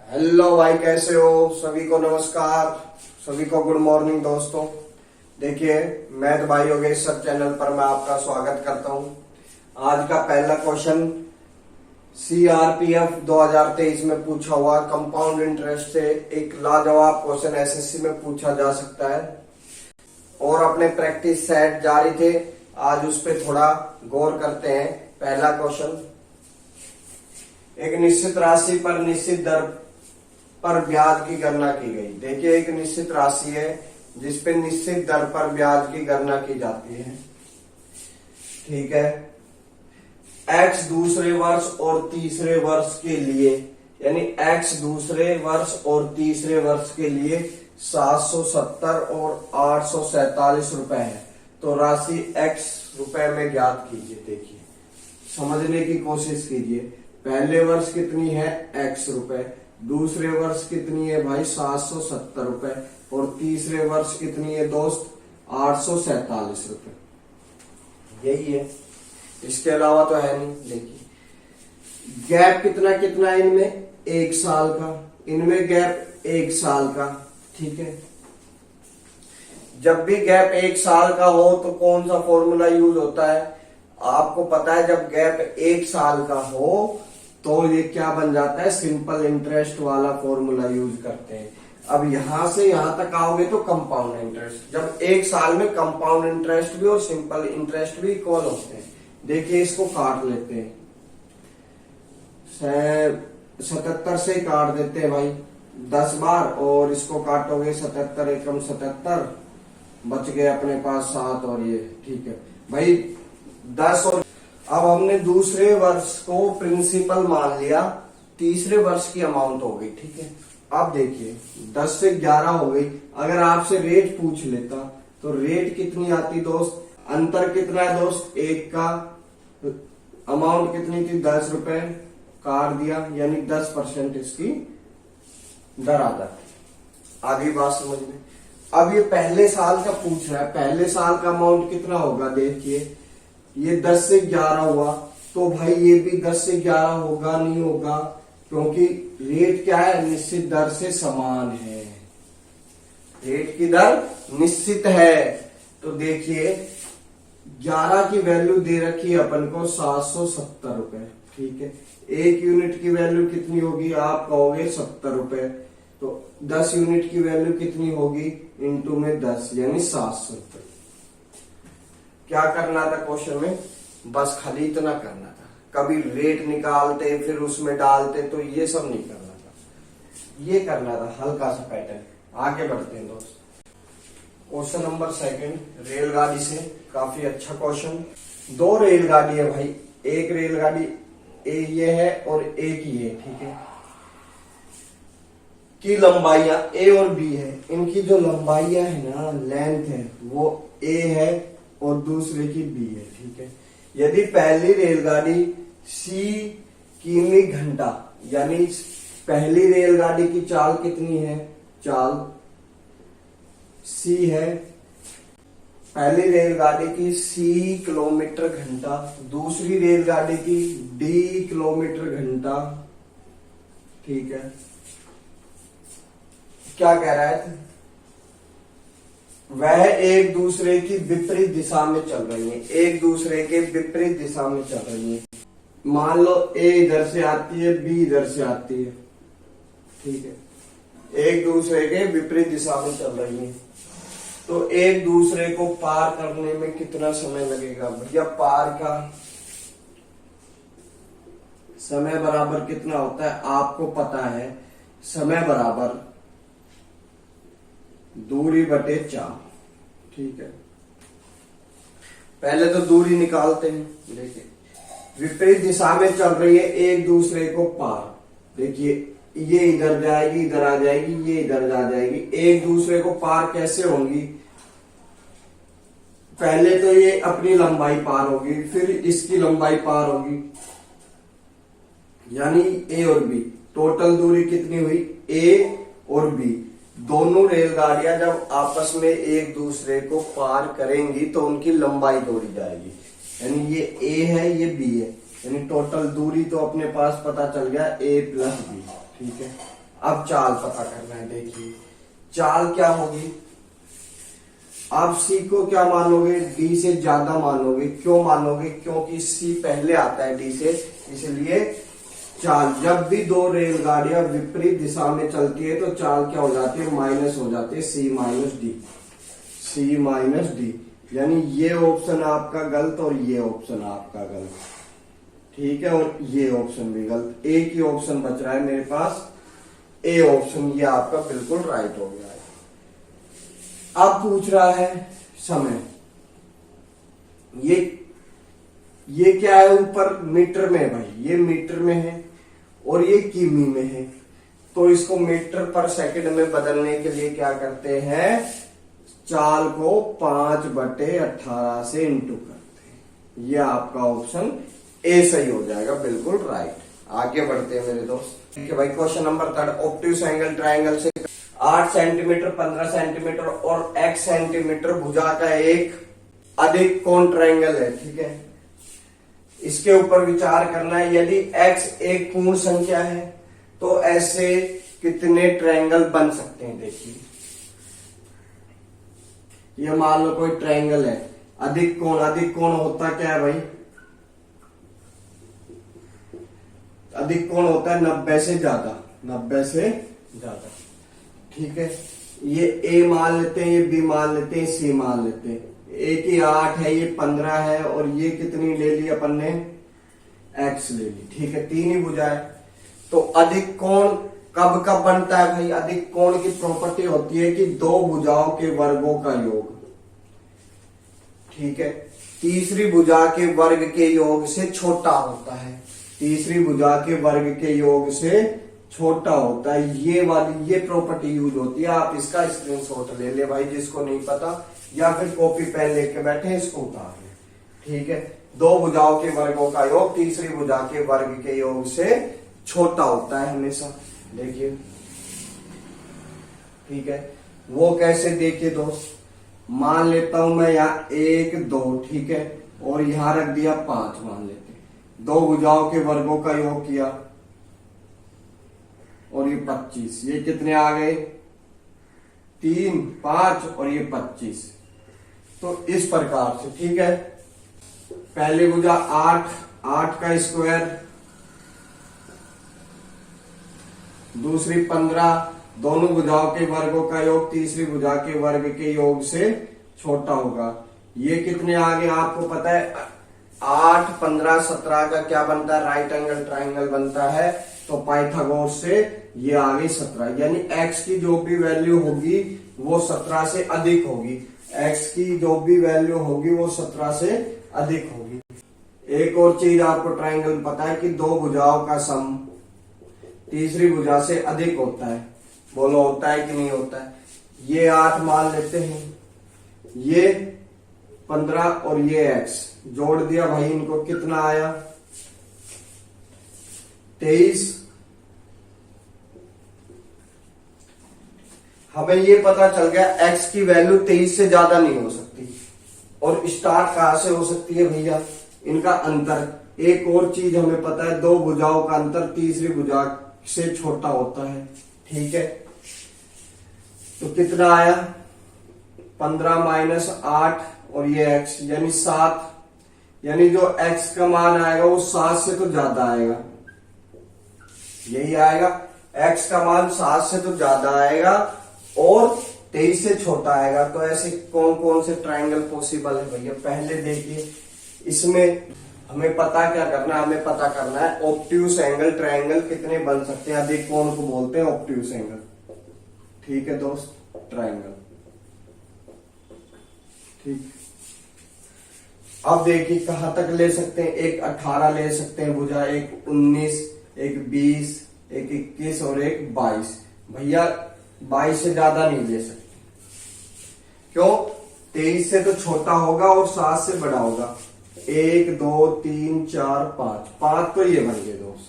Hello भाई, कैसे हो? सभी को नमस्कार, सभी को गुड मॉर्निंग दोस्तों। देखिए, मैथ भाई योगेश सर चैनल पर मैं आपका स्वागत करता हूं। आज का पहला क्वेश्चन सीआरपीएफ 2023 में पूछा हुआ कंपाउंड इंटरेस्ट से एक लाजवाब क्वेश्चन एसएससी में पूछा जा सकता है और अपने प्रैक्टिस सेट जारी थे। आज उस पर थोड़ा गौर करते हैं। पहला क्वेश्चन, एक निश्चित राशि पर निश्चित दर पर ब्याज की गणना की गई। देखिए, एक निश्चित राशि है जिसपे निश्चित दर पर ब्याज की गणना की जाती है। ठीक है, एक्स दूसरे वर्ष और तीसरे वर्ष के लिए, यानी एक्स दूसरे वर्ष और तीसरे वर्ष के लिए 770 और 847 रुपए है। तो राशि एक्स रुपए में ज्ञात कीजिए। देखिए, समझने की कोशिश कीजिए। पहले वर्ष कितनी है? एक्स रुपए। दूसरे वर्ष कितनी है भाई? 770 रुपए। और तीसरे वर्ष कितनी है दोस्त? 847 रुपए। यही है, इसके अलावा तो है नहीं। देखिए, गैप कितना कितना है इनमें? 1 साल का। इनमें गैप 1 साल का। ठीक है, जब भी गैप 1 साल का हो तो कौन सा फॉर्मूला यूज होता है? आपको पता है, जब गैप 1 साल का हो तो ये क्या बन जाता है? सिंपल इंटरेस्ट वाला फॉर्मूला यूज करते हैं। अब यहां से यहां तक आओगे तो कंपाउंड इंटरेस्ट। जब 1 साल में कंपाउंड इंटरेस्ट भी और सिंपल इंटरेस्ट भी इक्वल होते हैं। देखिए, इसको काट लेते हैं। 77 से काट देते हैं भाई 10 बार, और इसको काटोगे 77 एकम 77, बच गए अपने पास 7 और ये। ठीक है भाई, 10 और अब हमने दूसरे वर्ष को प्रिंसिपल मान लिया, तीसरे वर्ष की अमाउंट हो गई। ठीक है, अब देखिए 10 से 11 हो गई। अगर आपसे रेट पूछ लेता तो रेट कितनी आती दोस्त? अंतर कितना है दोस्त? 1 का। अमाउंट कितनी थी? 10 रुपए। काट दिया, यानी 10% इसकी दर आ जाती। आगे बात समझ में। अब ये पहले साल का पूछ रहा है। पहले साल का अमाउंट कितना होगा? देखिए, ये 10 से 11 हुआ, तो भाई ये भी 10 से 11 होगा? नहीं होगा, क्योंकि रेट क्या है? निश्चित दर से समान है। रेट की दर निश्चित है। तो देखिए, 11 की वैल्यू दे रखी है अपन को 770 रुपए। ठीक है, 1 यूनिट की वैल्यू कितनी होगी? आप कहोगे 70 रुपए। तो 10 यूनिट की वैल्यू कितनी होगी? इंटू में 10, यानी 700 रुपए। क्या करना था क्वेश्चन में? बस खाली इतना करना था। कभी रेट निकालते फिर उसमें डालते, तो ये सब नहीं करना था। ये करना था हल्का सा पैटर्न। आगे बढ़ते हैं दोस्त। क्वेश्चन नंबर 2, रेलगाड़ी से। काफी अच्छा क्वेश्चन। 2 रेलगाड़ी है भाई। एक रेलगाड़ी ये है और एक ये। ठीक है, की लंबाइयां ए और बी है। इनकी जो लंबाइयां है ना, लेंथ है, वो ए है और दूसरे की बी है। ठीक है, यदि पहली रेलगाड़ी सी किमी घंटा, यानी पहली रेलगाड़ी की चाल कितनी है? चाल सी है। पहली रेलगाड़ी की सी किलोमीटर घंटा, दूसरी रेलगाड़ी की डी किलोमीटर घंटा। ठीक है, क्या कह रहा है? वह एक दूसरे की विपरीत दिशा में चल रही है। एक दूसरे के विपरीत दिशा में चल रही है। मान लो ए इधर से आती है, बी इधर से आती है। ठीक है, एक दूसरे के विपरीत दिशा में चल रही है। तो एक दूसरे को पार करने में कितना समय लगेगा भैया? पार का समय बराबर कितना होता है? आपको पता है, समय बराबर दूरी बटे 4। ठीक है, पहले तो दूरी निकालते हैं। देखिए, विपरीत दिशा में चल रही है, एक दूसरे को पार। देखिए, ये इधर जाएगी, इधर आ जाएगी, ये इधर जा जाएगी। एक दूसरे को पार कैसे होंगी? पहले तो ये अपनी लंबाई पार होगी, फिर इसकी लंबाई पार होगी, यानी ए और बी। टोटल दूरी कितनी हुई? ए और बी। दोनों रेलगाड़ियां जब आपस में एक दूसरे को पार करेंगी तो उनकी लंबाई जोड़ी जाएगी। यानी ये ए है, ये बी है, यानी टोटल दूरी तो अपने पास पता चल गया ए प्लस बी। ठीक है, अब चाल पता करना है। देखिए चाल क्या होगी, आप सी को क्या मानोगे, डी से ज्यादा मानोगे। क्यों मानोगे, क्योंकि सी पहले आता है डी से, इसलिए चाल, जब भी दो रेलगाड़ियां विपरीत दिशा में चलती है तो चाल क्या हो जाती है, माइनस हो जाती है, सी माइनस डी, सी माइनस डी। यानी ये ऑप्शन आपका गलत और ये ऑप्शन आपका गलत, ठीक है, और ये ऑप्शन भी गलत। एक ही ऑप्शन बच रहा है मेरे पास, ए ऑप्शन, ये आपका बिल्कुल राइट हो गया है। अब पूछ रहा है समय, ये क्या है, ऊपर मीटर में है भाई, ये मीटर में है और ये किमी में है, तो इसको मीटर पर सेकंड में बदलने के लिए क्या करते हैं, चाल को 5/18 से इंटू करते हैं। ये आपका ऑप्शन ए सही हो जाएगा, बिल्कुल राइट। आगे बढ़ते हैं मेरे दोस्त। ठीक है भाई, question number 3, obtuse angle triangle से 8 सेंटीमीटर, 15 सेंटीमीटर और x सेंटीमीटर भुजा का एक अधिक कोण ट्रायंगल है। ठीक है, इसके ऊपर विचार करना है। यदि x एक पूर्ण संख्या है तो ऐसे कितने ट्रायंगल बन सकते हैं। देखिए ये मान लो कोई ट्रायंगल है, अधिक कोण होता क्या है भाई, अधिक कोण होता है 90 से ज्यादा, 90 से ज्यादा। ठीक है, ये a मान लेते हैं, ये b मान लेते हैं, c मान लेते हैं। a की 8 है, ये 15 है, और ये कितनी ले ली अपन ने, x ले ली। ठीक है, 3 ही भुजा है। तो अधिक कोण कब कब बनता है भाई, अधिक कोण की प्रॉपर्टी होती है कि दो भुजाओं के वर्गों का योग, ठीक है, तीसरी भुजा के वर्ग के योग से छोटा होता है, तीसरी भुजा के वर्ग के योग से छोटा होता है। ये वाली ये प्रॉपर्टी यूज होती है। आप इसका स्क्रीनशॉट ले ले भाई, जिसको नहीं पता, या फिर कॉपी पेन लेके बैठे इसको उतार ले। ठीक है, दो भुजाओं के वर्गों का योग तीसरी भुजा के वर्ग के योग से छोटा होता है हमेशा। देखिए, ठीक है, वो कैसे, देखिए दोस्त, मान लेता हूं मैं यहाँ 1 2, ठीक है, और यहां रख दिया 5 मान लेते। दो भुजाओं के वर्गों का योग किया और ये 25, ये कितने आ गए, 3 5 और ये 25। तो इस प्रकार से, ठीक है, पहली भुजा 8 का स्क्वायर, दूसरी 15, दोनों भुजाओं के वर्गों का योग तीसरी भुजा के वर्ग के योग से छोटा होगा। ये कितने आ गए आपको पता है, 8 15 17 का क्या बनता है, राइट एंगल ट्रायंगल बनता है। तो पाइथागोरस से ये आ गई 17, यानी x की जो भी वैल्यू होगी वो 17 से अधिक होगी, x की जो भी वैल्यू होगी वो 17 से अधिक होगी। एक और चीज आपको ट्रायंगल पता है कि दो भुजाओं का सम तीसरी भुजा से अधिक होता है, बोलो होता है कि नहीं होता है। ये 8 मान लेते हैं, ये 15 और ये x जोड़ दिया भाई, इनको कितना आया 23। हमें ये पता चल गया x की वैल्यू 23 से ज्यादा नहीं हो सकती। और स्टार्ट कहां से हो सकती है भैया, इनका अंतर। एक और चीज हमें पता है, दो भुजाओं का अंतर तीसरी भुजा से छोटा होता है। ठीक है, तो कितना आया 15 माइनस 8 और ये x यानी 7, यानी जो x का मान आएगा वो 7 से तो ज्यादा आएगा, यही आएगा, x का मान 7 से तो ज्यादा आएगा और 23 से छोटा आएगा। तो ऐसे कौन कौन से ट्रायंगल पॉसिबल है भैया, पहले देखिए, इसमें हमें पता क्या करना है, हमें पता करना है ऑब्ट्यूज एंगल ट्रायंगल कितने बन सकते हैं। अधिक कोण को बोलते हैं ऑब्ट्यूज एंगल। ठीक है दोस्त, ट्रायंगल, ठीक। अब देखिए कहां तक ले सकते हैं, एक 18 ले सकते हैं भुजा, एक 19, एक 20, एक 21 और एक 22। भैया 22 से ज्यादा नहीं ले सकते, क्यों, 23 से तो छोटा होगा और 7 से बड़ा होगा। 1 2 3 4 5, 5 तो ये बन गए दोस्त।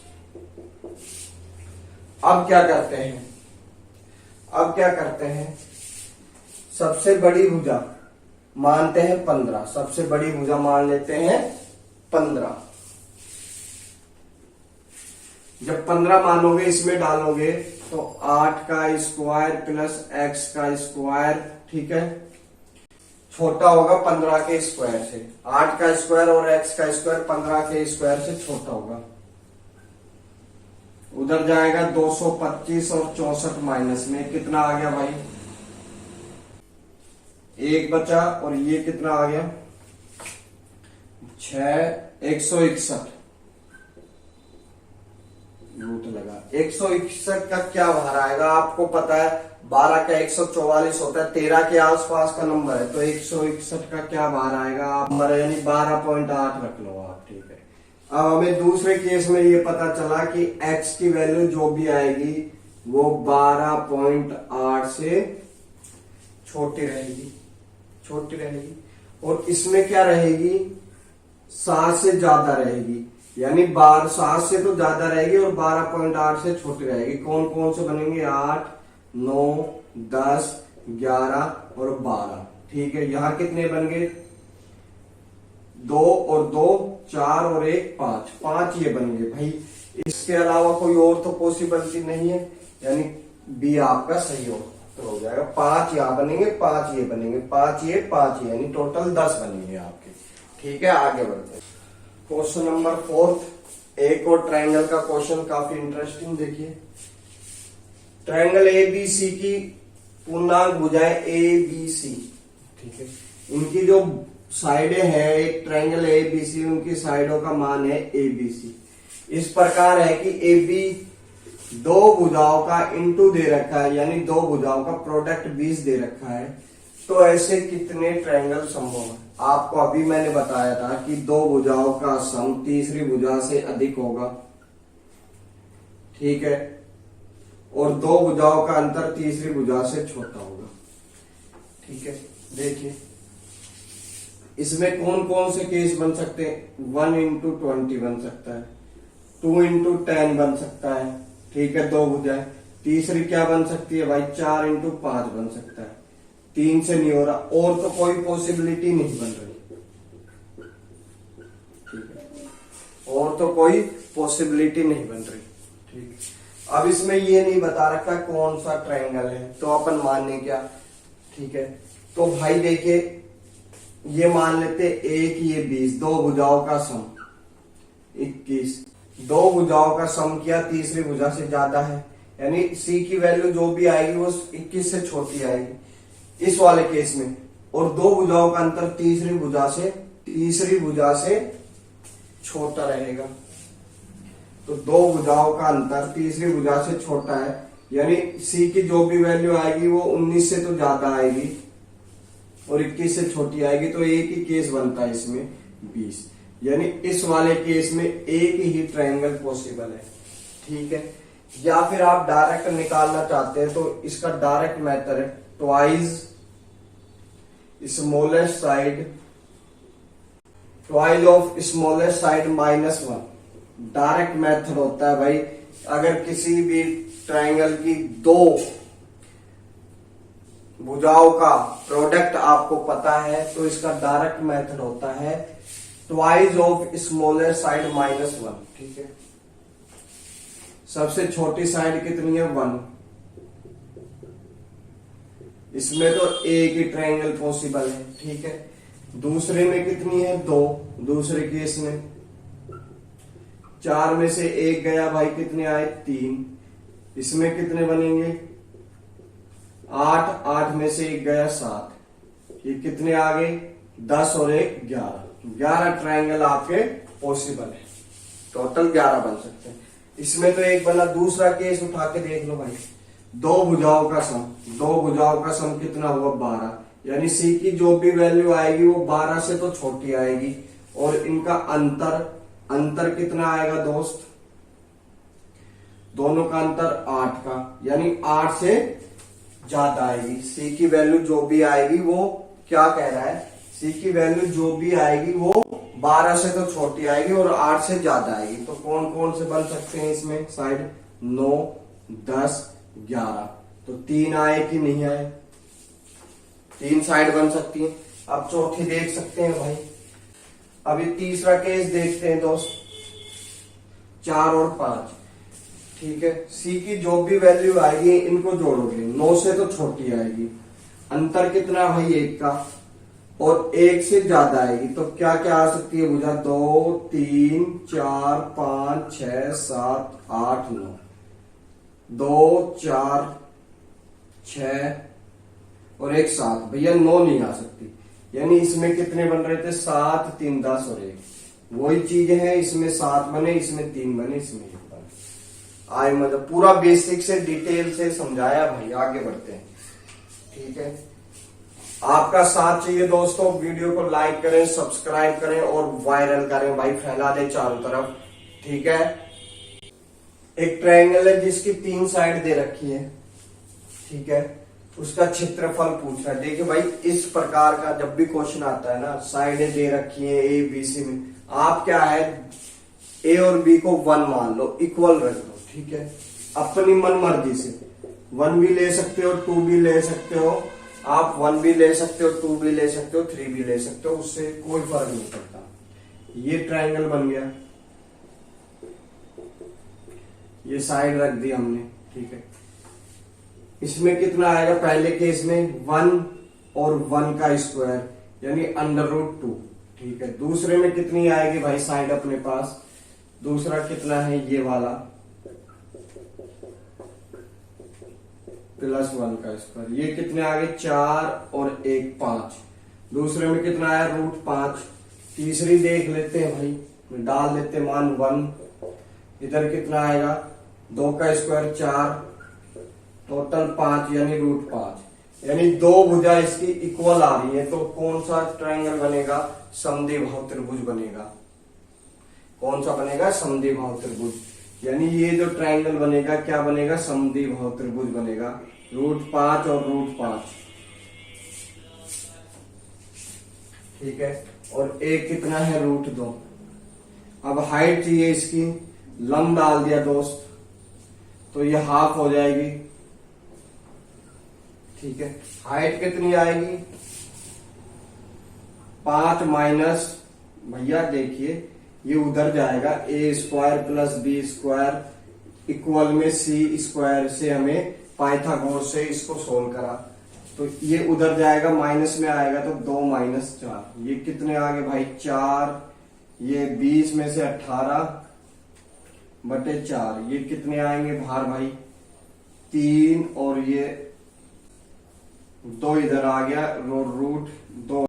अब क्या करते हैं, अब क्या करते हैं, सबसे बड़ी भुजा मानते हैं 15, सबसे बड़ी भुजा मान लेते हैं 15। जब 15 मानोगे इसमें डालोगे तो 8 का स्क्वायर प्लस x का स्क्वायर, ठीक है, छोटा होगा 15 के स्क्वायर से। 8 का स्क्वायर और x का स्क्वायर 15 के स्क्वायर से छोटा होगा। उधर जाएगा 225 और 64 माइनस में कितना आ गया भाई, 1 बचा, और ये कितना आ गया 6, 161 रूट लगा। 161 का क्या भार आएगा आपको पता है, 12 का 144 होता है, 13 के आसपास का नंबर है, तो 161 का क्या भार आएगा आप यानी 12.8 रख लो आप, ठीक है। अब हमें दूसरे केस में ये पता चला कि x की वैल्यू जो भी आएगी वो 12.8 से छोटी रहेगी, और इसमें क्या रहेगी 7 से ज्यादा रहेगी, यानी 7 से तो ज्यादा रहेगी और 12.8 से छोटी रहेगी। कौन कौन से बनेंगे, 8, 9, 10, 11 और 12, ठीक है। यहां कितने बन गए, 2 और 2 4 और 1 5, 5 ये बन गए भाई। इसके अलावा कोई और तो पॉसिबिलिटी नहीं है, यानी बी आपका सही हो जाएगा। 5 यहां बनेंगे, 5 ये बनेंगे, 5 ये, 5 ये, यानी टोटल 10 बनेंगे आपके, ठीक है। आगे बढ़ते हैं क्वेश्चन नंबर 4। एक और ट्रायंगल का क्वेश्चन काफी इंटरेस्टिंग, देखिए। ट्रायंगल एबीसी की पूर्णांक भुजाएं एबीसी, ठीक है। इनकी जो साइडें हैं, एक ट्रायंगल एबीसी, उनकी साइडों का मान है एबीसी। इस प्रकार है कि एबी दो भुजाओं का इंटू दे रखा है, यानी दो भुजाओं का प्रोडक्ट 20 दे रखा है। तो ऐसे कितने ट्रायंगल संभव है? आपको अभी मैंने बताया था कि दो भुजाओं का सम तीसरी भुजा से अधिक होगा, ठीक है, और दो भुजाओं का अंतर तीसरी भुजा से छोटा होगा, ठीक है। देखिए इसमें कौन कौन से केस बन सकते हैं, 1 into 20 बन सकता है, 2 into 10 बन सकता है, ठीक है, दो भुजाएं। तीसरी क्या बन सकती है भाई, 4 into 5 बन सकता है, 3 से नहीं हो रहा, और तो कोई पॉसिबिलिटी नहीं बन रही, ठीक है, और तो कोई पॉसिबिलिटी नहीं बन रही, ठीक है। अब इसमें ये नहीं बता रखा कौन सा ट्रायंगल है, तो अपन माने क्या, ठीक है। तो भाई देखिए ये मान लेते एक ये 20, दो भुजाओं का सम 21, दो भुजाओं का सम किया, तीसरी भुजा से ज्यादा है, यानी सी की वैल्यू जो भी आएगी वो 21 से छोटी आएगी इस वाले केस में, और दो भुजाओं का अंतर तीसरी भुजा से छोटा रहेगा। तो दो भुजाओं का अंतर तीसरी भुजा से छोटा है, यानी सी की जो भी वैल्यू आएगी वो 19 से तो ज्यादा आएगी और 21 से छोटी आएगी। तो एक ही केस बनता है इसमें 20, यानी इस वाले केस में एक ही ट्रायंगल पॉसिबल है, ठीक है। या फिर आप डायरेक्ट निकालना चाहते हैं तो इसका डायरेक्ट मेथड है twice of smallest side -1, direct method होता है भाई। अगर किसी भी ट्रायंगल की दो भुजाओं का प्रोडक्ट आपको पता है तो इसका डायरेक्ट मेथड होता है ट्वाइस ऑफ स्मॉलेस्ट साइड -1, ठीक है। सबसे छोटी साइड कितनी है, 1। इसमें तो एक ही ट्रायंगल पॉसिबल है, ठीक है। दूसरे में कितनी है, 2, दूसरे केस में 4 में से एक गया भाई, कितने आए, 3। इसमें कितने बनेंगे, 8 में से एक गया 7, ये कितने आ गए, 10 और 1 11 ट्रायंगल आपके पॉसिबल है, टोटल 11 बन सकते हैं। इसमें तो एक बना, दूसरा केस उठा के देख लो भाई, दो भुजाओं का सम कितना हुआ, 12, यानी सी की जो भी वैल्यू आएगी वो 12 से तो छोटी आएगी, और इनका अंतर कितना आएगा दोस्त, दोनों का अंतर 8 का, यानी 8 से ज्यादा आएगी। सी की वैल्यू जो भी आएगी वो क्या कह रहा है, सी की वैल्यू जो भी आएगी वो 12 से तो छोटी आएगी और 8 से ज्यादा आएगी। तो कौन कौन से बन सकते हैं इसमें साइड, 9, 10, 11। तो 3 आए कि नहीं आए, 3 साइड बन सकती है। अब चौथी देख सकते हैं भाई। अभी तीसरा केस देखते हैं दोस्त, 4 और 5। ठीक है। सी की जो भी वैल्यू आएगी इनको जोड़ोगे, 9 से तो छोटी आएगी। अंतर कितना भाई 1 का, और 1 से ज्यादा आएगी तो क्या क्या आ सकती है भुजा, 2 3 4 5 6 7 8 9, 2 4 6 और 1 7, भैया 9 नहीं आ सकती। यानी इसमें कितने बन रहे थे, 7 3 10 और 1, वही चीज है, इसमें 7 बने, इसमें 3 बने, इसमें 1 बने। आए मतलब पूरा बेसिक से डिटेल से समझाया भाई, आगे बढ़ते हैं। ठीक है, आपका साथ चाहिए दोस्तों, वीडियो को लाइक करें, सब्सक्राइब करें और वायरल करें भाई, फैला दें चारों तरफ। ठीक है, एक ट्रायंगल है जिसकी 3 साइड दे रखी है। ठीक है, उसका क्षेत्रफल पूछ रहा है। देखिए भाई, इस प्रकार का जब भी क्वेश्चन आता है ना, साइडें दे रखी है ए बी सी में, आप क्या है, ए और बी को 1 मान लो, इक्वल रख दो। ठीक है, अपनी मन मर्जी से 1 भी ले सकते हो, 2 भी ले सकते हो, आप 1 भी ले सकते हो, 2 भी ले सकते हो, 3 भी ले सकते हो, उससे कोई फर्क नहीं पड़ता। ये ट्रायंगल बन गया, ये साइड रख दी हमने। ठीक है, इसमें कितना आएगा, पहले केस में 1 और 1 का स्क्वायर यानी √2। ठीक है, दूसरे में कितनी आएगी भाई साइड अपने पास, दूसरा कितना है ये वाला, +1 का स्क्वायर, ये कितने आ गए 4 और 1 5, दूसरे में कितना आया √5। तीसरी देख लेते हैं भाई, डाल देते मान 1, इधर कितना आएगा 2 का स्क्वायर 4, टोटल 5 यानी √5, यानी 2 भुजा इसकी इक्वल आ रही है। तो कौन सा ट्रायंगल बनेगा, समद्विबाहु त्रिभुज बनेगा। कौन सा बनेगा, समद्विबाहु त्रिभुज। यानी ये जो ट्रायंगल बनेगा क्या बनेगा, समद्विबाहु त्रिभुज बनेगा, √5 और √5। ठीक है, और एक कितना है √2। अब हाइट चाहिए इसकी, लंब डाल दिया दोस्त, तो ये हाफ हो जाएगी। ठीक है, हाइट कितनी आएगी 5 माइनस, भैया देखिए ये उधर जाएगा, a² + b² इक्वल में c² से हमें पाइथागोरस से इसको सोल्व करा, तो ये उधर जाएगा, माइनस में आएगा तो 2 - 4, ये कितने आ गए भाई 4, ये 20 में से 18/4, ये कितने आएंगे भार भाई 3, और ये 2 इधर आ गया, √2।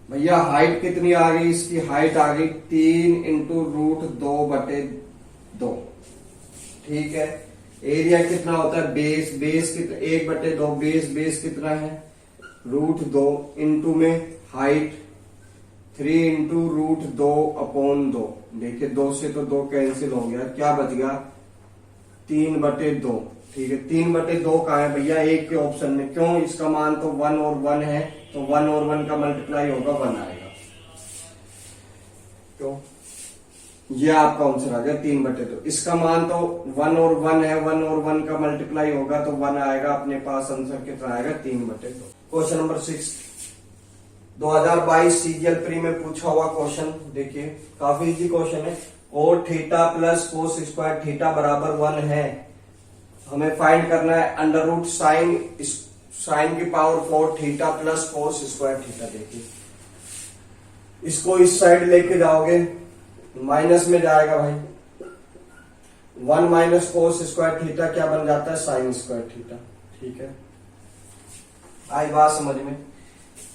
भैया हाइट कितनी आ गई, इसकी हाइट आ गई 3 × √2/2। ठीक है, एरिया कितना होता है, बेस कितना 1/2, बेस कितना है √2, इंटू में हाइट 3 × √2/2। देखिए 2 से तो 2 कैंसिल हो गया, क्या बच गया 3/2। ठीक है, 3/2 कहाँ है भैया, एक के ऑप्शन में, क्यों, इसका मान तो 1 और 1 है, तो 1 और 1 का मल्टीप्लाई होगा 1 आएगा। क्यों, ये आपका आंसर आ गया 3/2। इसका मान तो 1 और 1 है, 1 और 1 का मल्टीप्लाई होगा तो 1 आएगा, अपने पास आंसर कितना आएगा 3/2। क्वेश्चन नंबर 6, 2022 सीजीएल प्री में पूछा हुआ क्वेश्चन, देखिए काफी इजी क्वेश्चन है। cos θ + cos² θ बराबर 1 है, हमें फाइंड करना है sin की पावर 4 θ + cos² θ। देखिए इसको इस साइड लेके जाओगे, माइनस में जाएगा भाई, 1 - cos² θ क्या बन जाता है, sin² θ। ठीक है, आई बात समझ में।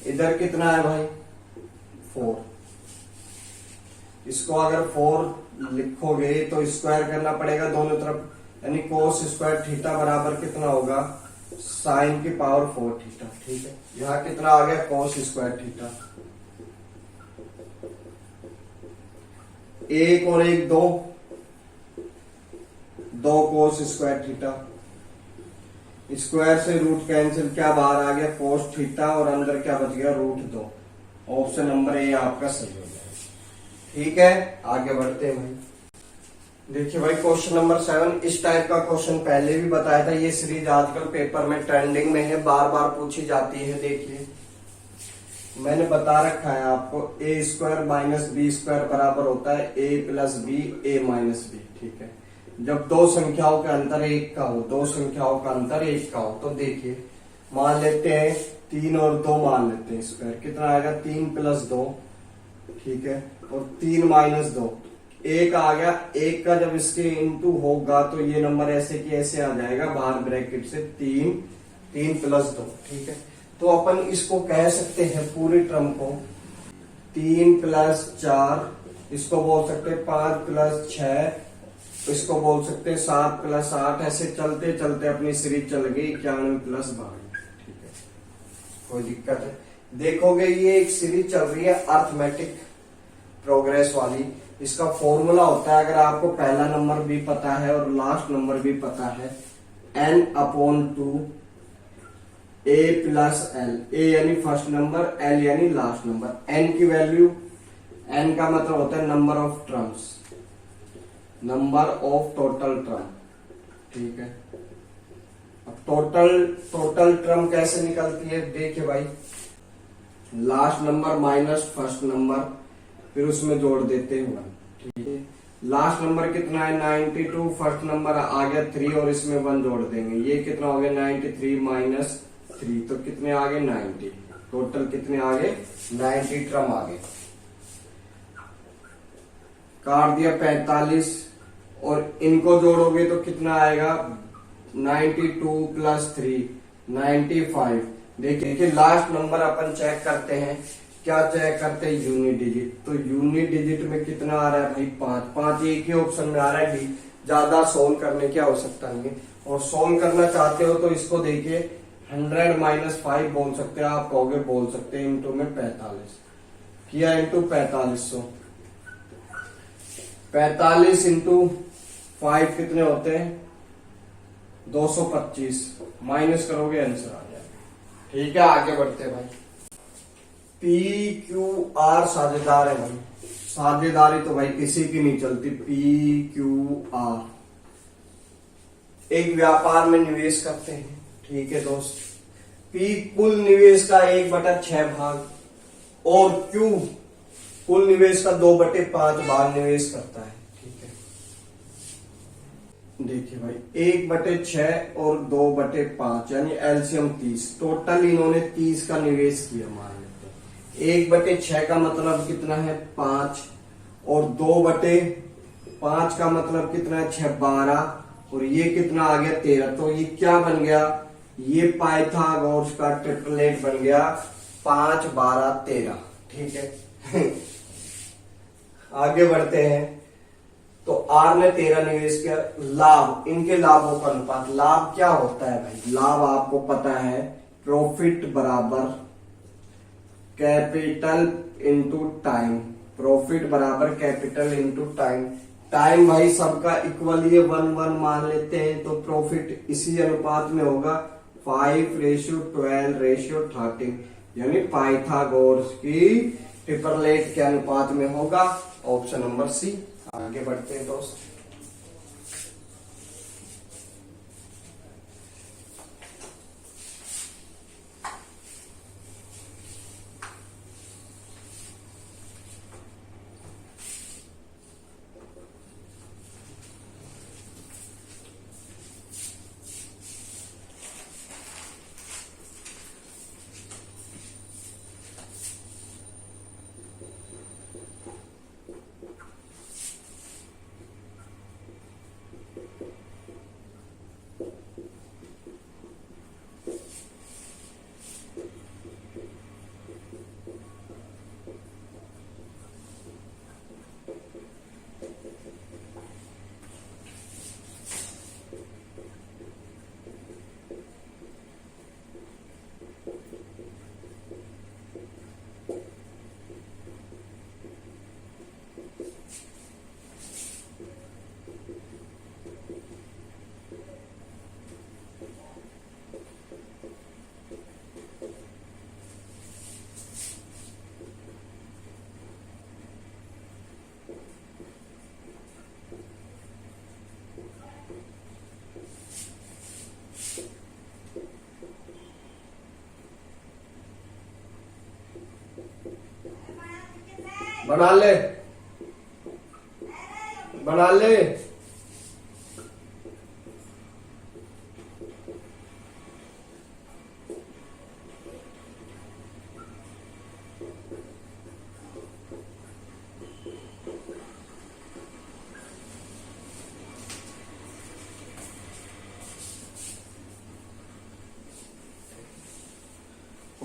इधर कितना है भाई 4, इसको अगर 4 लिखोगे तो स्क्वायर करना पड़ेगा दोनों तरफ, यानी cos² θ बराबर कितना होगा, sin की पावर 4 θ। ठीक है, यहां कितना आ गया cos² θ, 1 और 1 2, 2 cos² θ, स्क्वायर से रूट कैंसिल, क्या बाहर आ गया cos θ, और अंदर क्या बच गया √2। ऑप्शन नंबर ए आपका सही हो गया। ठीक है, आगे बढ़ते हैं भाई। देखिए भाई क्वेश्चन नंबर 7, इस टाइप का क्वेश्चन पहले भी बताया था, ये सीरीज आजकल पेपर में ट्रेंडिंग में है, बार बार पूछी जाती है। देखिए मैंने बता रखा है आपको, a² - b² बराबर होता है a + b a - b। ठीक है, जब दो संख्याओं के अंतर एक का हो, दो संख्याओं का अंतर एक का हो, तो देखिए मान लेते हैं 3 और 2 मान लेते हैं स्क्वायर, कितना आएगा 3 प्लस 2, ठीक है, और 3 माइनस 2, एक आ गया। एक का जब इसके इंटू होगा तो ये नंबर ऐसे की ऐसे आ जाएगा बाहर ब्रैकेट से 3 प्लस 2, ठीक है। तो अपन इसको कह सकते हैं पूरी टर्म को 3 प्लस 4, इसको बोल सकते हैं 5 प्लस 6, इसको बोल सकते हैं 7 प्लस 8, ऐसे चलते चलते अपनी सीरीज चल गई 91 प्लस 12, ठीक है, कोई दिक्कत है। देखोगे ये एक सीरीज चल रही है अर्थमेटिक प्रोग्रेस वाली। इसका फॉर्मूला होता है, अगर आपको पहला नंबर भी पता है और लास्ट नंबर भी पता है, n/2 a प्लस एल, ए यानी फर्स्ट नंबर, एल यानी लास्ट नंबर। n की वैल्यू, n का मतलब होता है number of terms, number of total term, ठीक है। अब टोटल टर्म कैसे निकलती है, देखिए भाई, last number minus first number, फिर उसमें जोड़ देते हैं 1, ठीक है। लास्ट नंबर कितना है 92, फर्स्ट नंबर आ गया 3 और इसमें 1 जोड़ देंगे, ये कितना हो गया 93 माइनस 3, तो कितने आ गए 90, टोटल कितने आ गए 90 टर्म आ गए। काट दिया 45 और इनको जोड़ोगे तो कितना आएगा 92 प्लस 3 95। देखिए लास्ट नंबर अपन चेक करते हैं, क्या चेक करते हैं यूनिट डिजिट, तो यूनिट डिजिट में कितना आ रहा है भाई 5, 5 एक ही ऑप्शन में आ रहा है डी, ज्यादा सोल्व करने की आवश्यकता नहीं है। और सोल्व करना चाहते हो तो इसको देखिए 100 माइनस 5 बोल सकते हैं, आप कहोगे बोल सकते हैं इंटू में 45 किया, इंटू 4500, 45 इंटू 5 कितने होते हैं 225, माइनस करोगे आंसर आ जाएगा, ठीक है। आगे बढ़ते भाई, पी क्यू आर साझेदार है भाई, साझेदारी तो भाई किसी की नहीं चलती। पी क्यू आर एक व्यापार में निवेश करते हैं, ठीक है दोस्त। पी कुल निवेश का 1/6 भाग और क्यू कुल निवेश का 2/5 भाग निवेश करता है, ठीक है। देखिए भाई 1/6 और 2/5 यानी एलसीएम 30, टोटल इन्होंने 30 का निवेश किया मान लेते हैं। 1/6 का मतलब कितना है 5 और 2/5 का मतलब कितना है 6 12 और ये कितना आ गया 13, तो ये क्या बन गया, ये पाइथागोरस का ट्रिपलेट बन गया 5 12 13, ठीक है। आगे बढ़ते हैं, तो आर ने 13 निवेश किया। लाभ, इनके लाभों का अनुपात, लाभ क्या होता है भाई, लाभ आपको पता है प्रॉफिट बराबर कैपिटल इंटू टाइम, प्रॉफिट बराबर कैपिटल इंटू टाइम। टाइम भाई सबका इक्वल ये 1:1 मान लेते हैं, तो प्रॉफिट इसी अनुपात में होगा 5:12:13, यानी पाइथागोरस की ट्रिपलेट के अनुपात में होगा, ऑप्शन नंबर सी। आगे बढ़ते हैं दोस्त, बना ले, बना ले।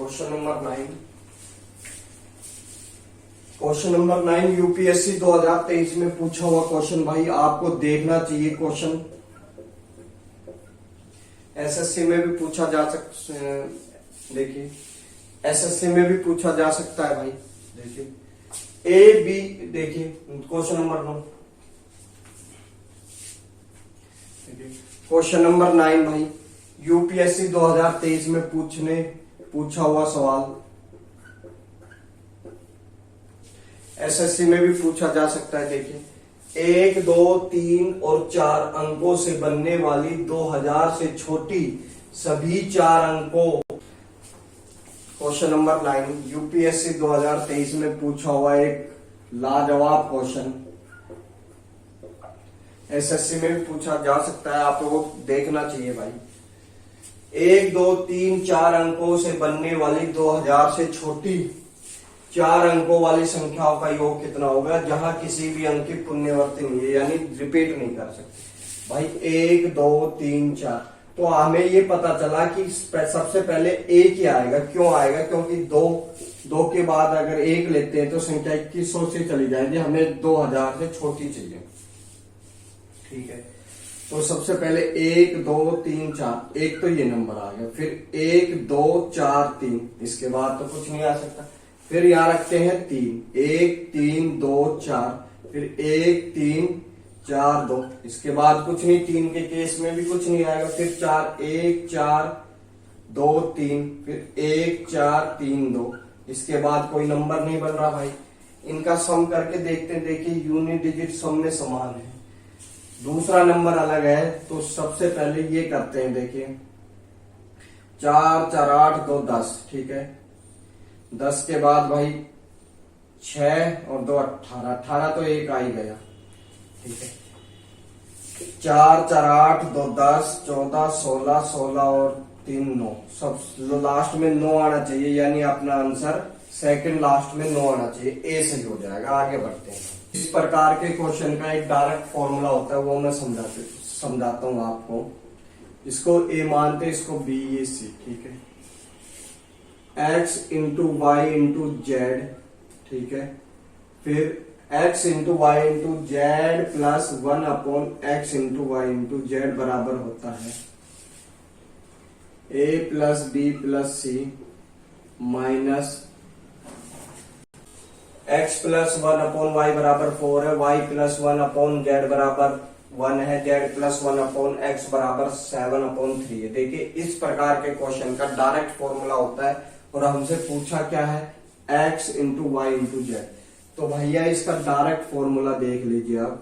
Question number 9। Question number 9 UPSC 2023 में पूछा हुआ क्वेश्चन भाई, आपको देखना चाहिए क्वेश्चन। एसएससी में भी पूछा जा सकता, देखिए एसएससी में भी पूछा जा सकता है भाई। देखिए ए बी, देखिए क्वेश्चन नंबर 9, क्वेश्चन नंबर 9 भाई यूपीएससी 2023 में पूछा हुआ सवाल। एसएससी में भी पूछा जा सकता है। देखिए 1, 2, 3 और 4 अंकों से बनने वाली 2000 से छोटी सभी 4 अंकों। क्वेश्चन नंबर 9 यूपीएससी 2023 में पूछा हुआ एक लाजवाब क्वेश्चन। एसएससी में भी पूछा जा सकता है, आप लोगों को देखना चाहिए भाई। 1, 2, 3, 4 अंकों से बनने वाली 2000 से छोटी 4 अंकों वाली संख्याओं का योग कितना होगा, जहां किसी भी अंक की पुण्यवर्ती नहीं है, यानी रिपीट नहीं कर सकते भाई। 1, 2, 3, 4, तो हमें ये पता चला कि सबसे पहले एक ही आएगा। क्यों आएगा? क्योंकि दो के बाद अगर एक लेते हैं तो संख्या 2100 से चली जाएगी, हमें 2000 से छोटी चाहिए। ठीक है, तो सबसे पहले 1, 2, 3, 4, एक तो ये नंबर आ गया। फिर 1, 2, 4, 3, इसके बाद तो कुछ नहीं आ सकता। फिर यहां रखते हैं 3, 1, 3, 2, 4, फिर 1, 3, 4, 2, इसके बाद कुछ नहीं। 3 के केस में भी कुछ नहीं आएगा। फिर 4, 1, 4, 2, 3, फिर 1, 4, 3, 2, इसके बाद कोई नंबर नहीं बन रहा भाई। इनका सम करके देखते हैं। देखिए यूनिट डिजिट सम में समान है, दूसरा नंबर अलग है। तो सबसे पहले ये करते हैं। देखिए 4, 4, 8, 2, 10, ठीक है। 10 के बाद भाई 6 और 2 18, 18 तो एक आ ही गया। ठीक है, 4, 4, 8, 2, 10, 14, 16, 16 और 3 9, सब लास्ट में 9 आना चाहिए, यानी अपना आंसर सेकंड लास्ट में 9 आना चाहिए। ए सही हो जाएगा। आगे बढ़ते हैं। इस प्रकार के क्वेश्चन का एक डायरेक्ट फॉर्मूला होता है, वो मैं समझाता हूं आपको। इसको ए मानते, इसको बी, ये सी। ठीक है, x into Y into Z, ठीक है। फिर x into Y into Z plus 1 upon X into Y into Z बराबर होता है a plus B plus C minus x plus 1 upon Y बराबर 4 है, y प्लस 1 अपॉन जेड बराबर 1 है, z प्लस 1 अपॉन एक्स बराबर 7 अपॉन 3 है। देखिए इस प्रकार के क्वेश्चन का डायरेक्ट फॉर्मूला होता है, और हमसे पूछा क्या है, x into Y into Z. तो भैया इसका डायरेक्ट फॉर्मूला देख लीजिए आप,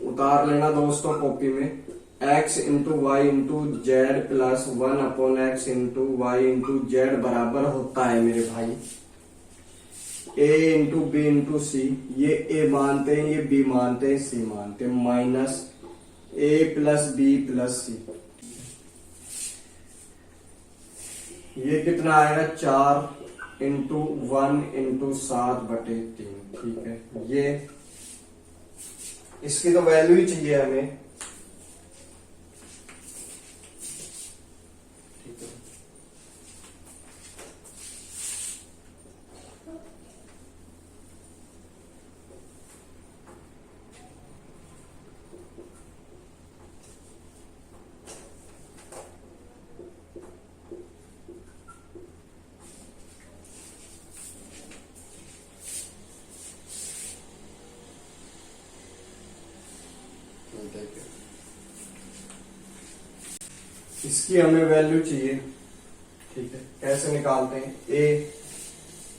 उतार लेना दोस्तों कॉपी में। x into Y into Z plus 1 upon X into Y into Z बराबर होता है मेरे भाई a into B into C. ये a मानते हैं, ये b मानते हैं, c मानते हैं, minus a plus B plus c. ये कितना आएगा, 4 इंटू 1 इंटू 7/3। ठीक है, ये इसकी तो वैल्यू ही चाहिए हमें। ठीक है, इसकी हमें वैल्यू चाहिए। ठीक है, कैसे निकालते हैं, ए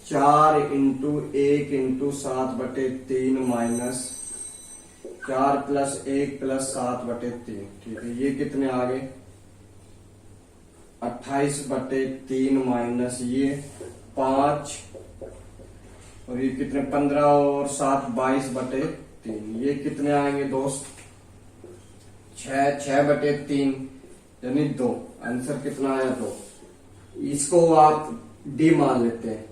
4 into 1 into 7/3 minus 4 plus 1 plus 7/3। ठीक है, ये कितने आ गए, 28/3 माइनस ये 5, और ये कितने 15 और 7 22/3। ये कितने आएंगे दोस्त, 6/3 यानी 2। आंसर कितना आया, 2। इसको आप डी मान लेते हैं।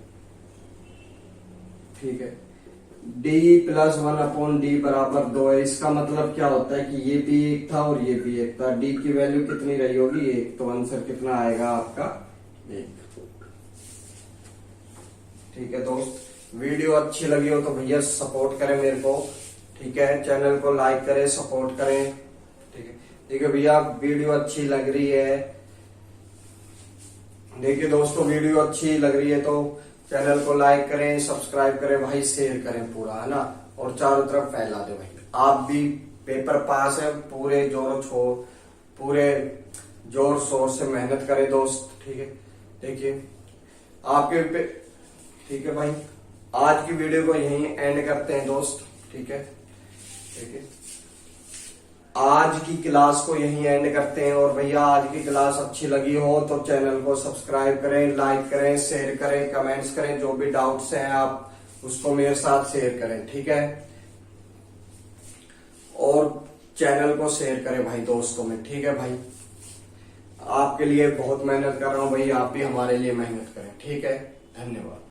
ठीक है, डी प्लस 1/d बराबर 2 है। इसका मतलब क्या होता है कि ये भी एक था और ये भी एक था। डी की वैल्यू कितनी रही होगी? 1। तो आंसर कितना आएगा आपका? 1। ठीक है दोस्त, वीडियो अच्छी लगी हो तो भैया सपोर्ट करें मेरे को, ठीक है। चैनल को लाइक करें, सपोर्ट करें, ठीक है। देखिए भैया वीडियो अच्छी लग रही है, देखिए दोस्तों वीडियो अच्छी लग रही है तो चैनल को लाइक करें, सब्सक्राइब करें भाई, शेयर करें पूरा, है ना, और चारों तरफ फैला दे भाई। आप भी पेपर पास है, पूरे जोर शोर से मेहनत करें दोस्त, ठीक है। देखिए आपके ठीक है भाई, आज की वीडियो को यहीं एंड करते हैं दोस्त, ठीक है। ठीक है, आज की क्लास को यहीं एंड करते हैं। और भैया आज की क्लास अच्छी लगी हो तो चैनल को सब्सक्राइब करें, लाइक करें, शेयर करें, कमेंट्स करें, जो भी डाउट्स हैं आप उसको मेरे साथ शेयर करें, ठीक है। और चैनल को शेयर करें भाई दोस्तों में, ठीक है भाई। आपके लिए बहुत मेहनत कर रहा हूं भाई, आप भी हमारे लिए मेहनत करें, ठीक है। धन्यवाद।